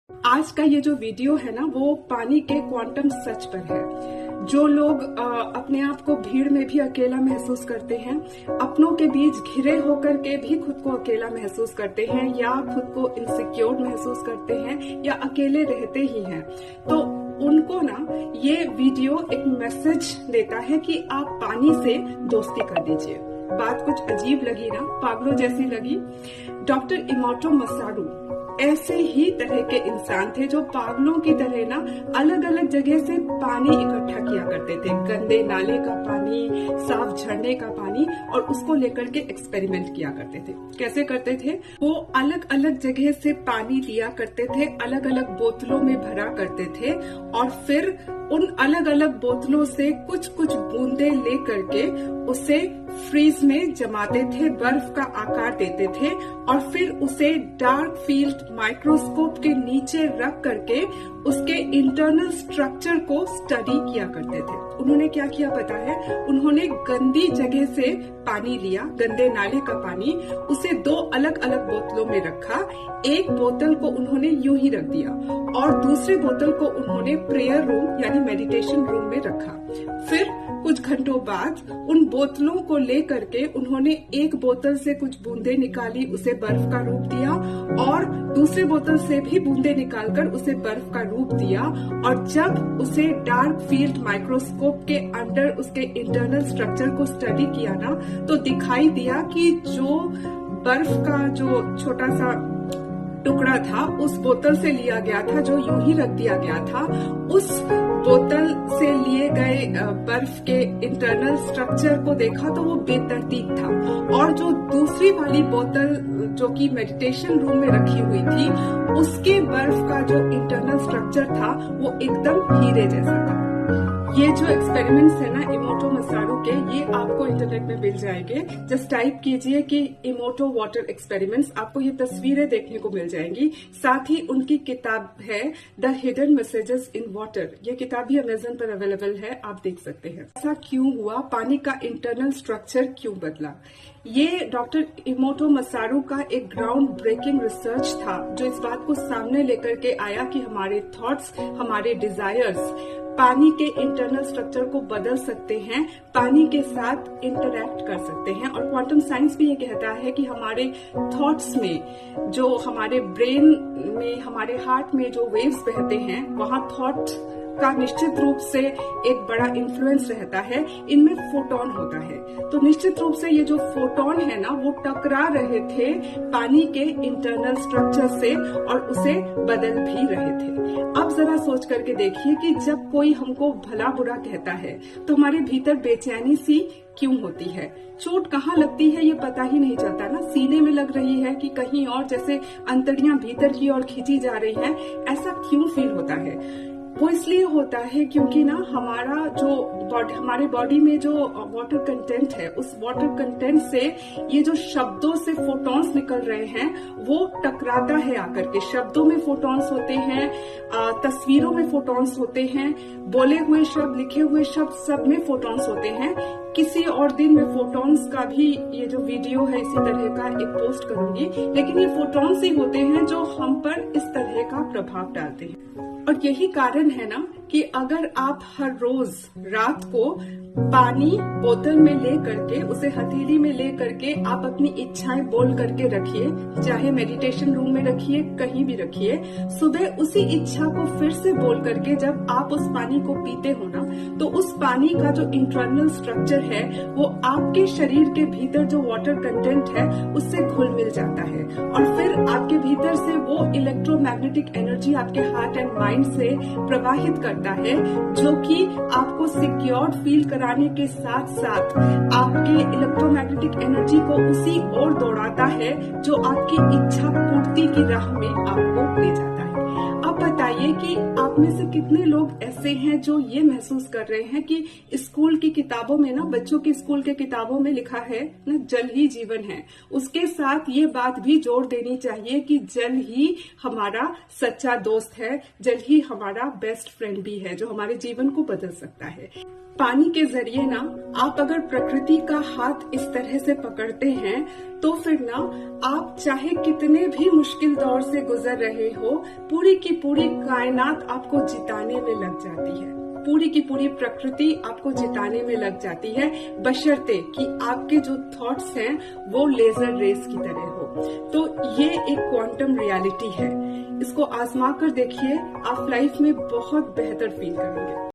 आज का ये जो वीडियो है ना, वो पानी के क्वांटम सच पर है। जो लोग अपने आप को भीड़ में भी अकेला महसूस करते हैं, अपनों के बीच घिरे होकर के भी खुद को अकेला महसूस करते हैं, या खुद को इनसिक्योर महसूस करते हैं, या अकेले रहते ही हैं, तो उनको ना ये वीडियो एक मैसेज देता है कि आप पानी से दोस्ती कर दीजिए। बात कुछ अजीब लगी ना, पागलों जैसी लगी। डॉक्टर इमोटो मसारू ऐसे ही तरह के इंसान थे जो पागलों की तरह ना अलग अलग जगह से पानी इकट्ठा किया करते थे। गंदे नाले का पानी, साफ झरने का पानी, और उसको लेकर के एक्सपेरिमेंट किया करते थे। कैसे करते थे? वो अलग अलग जगह से पानी लिया करते थे, अलग अलग बोतलों में भरा करते थे, और फिर उन अलग अलग बोतलों से कुछ कुछ बूंदे ले करके उसे फ्रीज में जमाते थे, बर्फ का आकार देते थे, और फिर उसे डार्क फील्ड माइक्रोस्कोप के नीचे रख करके उसके इंटरनल स्ट्रक्चर को स्टडी किया करते थे। उन्होंने क्या किया पता है? उन्होंने गंदी जगह से पानी लिया, गंदे नाले का पानी, उसे दो अलग अलग बोतलों में रखा। एक बोतल को उन्होंने यूं ही रख दिया और दूसरे बोतल को उन्होंने प्रेयर रूम यानी मेडिटेशन रूम में रखा। फिर कुछ घंटों बाद उन बोतलों को लेकर के उन्होंने एक बोतल से कुछ बूंदे निकाली, उसे बर्फ का रूप दिया, और दूसरे बोतल से भी बूंदे निकालकर उसे बर्फ का रूप दिया। और जब उसे डार्क फील्ड माइक्रोस्कोप के अंदर उसके इंटरनल स्ट्रक्चर को स्टडी किया ना, तो दिखाई दिया कि जो बर्फ का जो छोटा सा टुकड़ा था उस बोतल से लिया गया था, जो यूं ही रख दिया गया था, उस बोतल से लिए गए बर्फ के इंटरनल स्ट्रक्चर को देखा तो वो बेतरतीब था, और जो दूसरी वाली बोतल जो कि मेडिटेशन रूम में रखी हुई थी, उसके बर्फ का जो इंटरनल स्ट्रक्चर था वो एकदम हीरे जैसा था। ये जो एक्सपेरिमेंट्स है ना इमोटो मसारू के, ये आपको इंटरनेट में मिल जाएंगे। जस्ट टाइप कीजिए कि इमोटो वाटर एक्सपेरिमेंट्स, आपको ये तस्वीरें देखने को मिल जाएंगी। साथ ही उनकी किताब है the hidden messages in water, ये किताब भी अमेजन पर अवेलेबल है, आप देख सकते हैं। ऐसा क्यों हुआ? पानी का इंटरनल स्ट्रक्चर क्यों बदला? ये डॉक्टर इमोटो मसारू का एक ग्राउंड ब्रेकिंग रिसर्च था, जो इस बात को सामने लेकर के आया कि हमारे थॉट्स, हमारे डिजायर्स पानी के इंटरनल स्ट्रक्चर को बदल सकते हैं, पानी के साथ इंटरैक्ट कर सकते हैं। और क्वांटम साइंस भी ये कहता है कि हमारे थॉट्स में, जो हमारे ब्रेन में, हमारे हार्ट में जो वेव्स बहते हैं, वहां थॉट का निश्चित रूप से एक बड़ा इन्फ्लुएंस रहता है। इनमें फोटोन होता है, तो निश्चित रूप से ये जो फोटोन है ना, वो टकरा रहे थे पानी के इंटरनल स्ट्रक्चर से और उसे बदल भी रहे थे। अब जरा सोच करके देखिए कि जब कोई हमको भला बुरा कहता है तो हमारे भीतर बेचैनी सी क्यों होती है? चोट कहाँ लगती है ये पता ही नहीं चलता ना, सीने में लग रही है कि कहीं और, जैसे अंतड़ियां भीतर की ओर खींची जा रही हैं, ऐसा क्यों फील होता है? वो इसलिए होता है क्योंकि ना हमारे बॉडी में जो वाटर कंटेंट है, उस वाटर कंटेंट से ये जो शब्दों से फोटॉन्स निकल रहे हैं वो टकराता है आकर के। शब्दों में फोटॉन्स होते हैं, तस्वीरों में फोटॉन्स होते हैं, बोले हुए शब्द, लिखे हुए शब्द, सब में फोटॉन्स होते हैं। किसी और दिन में फोटॉन्स का भी ये जो वीडियो है इसी तरह का एक पोस्ट करूंगी, लेकिन ये फोटॉन्स ही होते हैं जो हम पर इस तरह का प्रभाव डालते हैं। और यही कारण है ना कि अगर आप हर रोज रात को पानी बोतल में ले करके, उसे हथेली में ले करके आप अपनी इच्छाएं बोल करके रखिए, चाहे मेडिटेशन रूम में रखिए, कहीं भी रखिए, सुबह उसी इच्छा को फिर से बोल करके जब आप उस पानी को पीते हो ना, तो उस पानी का जो इंटरनल स्ट्रक्चर है वो आपके शरीर के भीतर जो वाटर कंटेंट है उससे घुल मिल जाता है, और फिर आपके भीतर से वो इलेक्ट्रोमैग्नेटिक एनर्जी आपके हार्ट एंड माइंड से प्रवाहित करता है, जो कि आपको सिक्योर्ड फील कराने के साथ साथ आपके इलेक्ट्रोमैग्नेटिक एनर्जी को उसी ओर दौड़ाता है जो आपकी इच्छा पूर्ति की राह में आपको ले जाता है। अब बताइए कि आप में से कितने लोग ऐसे हैं जो ये महसूस कर रहे हैं कि स्कूल की किताबों में ना, बच्चों की स्कूल के किताबों में लिखा है ना जल ही जीवन है, उसके साथ ये बात भी जोड़ देनी चाहिए कि जल ही हमारा सच्चा दोस्त है, जल ही हमारा बेस्ट फ्रेंड भी है जो हमारे जीवन को बदल सकता है। पानी के जरिए ना आप अगर प्रकृति का हाथ इस तरह से पकड़ते हैं तो फिर ना आप चाहे कितने भी मुश्किल दौर से गुजर रहे हो, पूरी की पूरी कायनात आपको जिताने में लग जाती है, पूरी की पूरी प्रकृति आपको जिताने में लग जाती है, बशर्ते कि आपके जो थॉट्स हैं वो लेजर रेस की तरह हो। तो ये एक क्वांटम रियलिटी है, इसको आजमा कर देखिए, आप लाइफ में बहुत बेहतर फील करेंगे।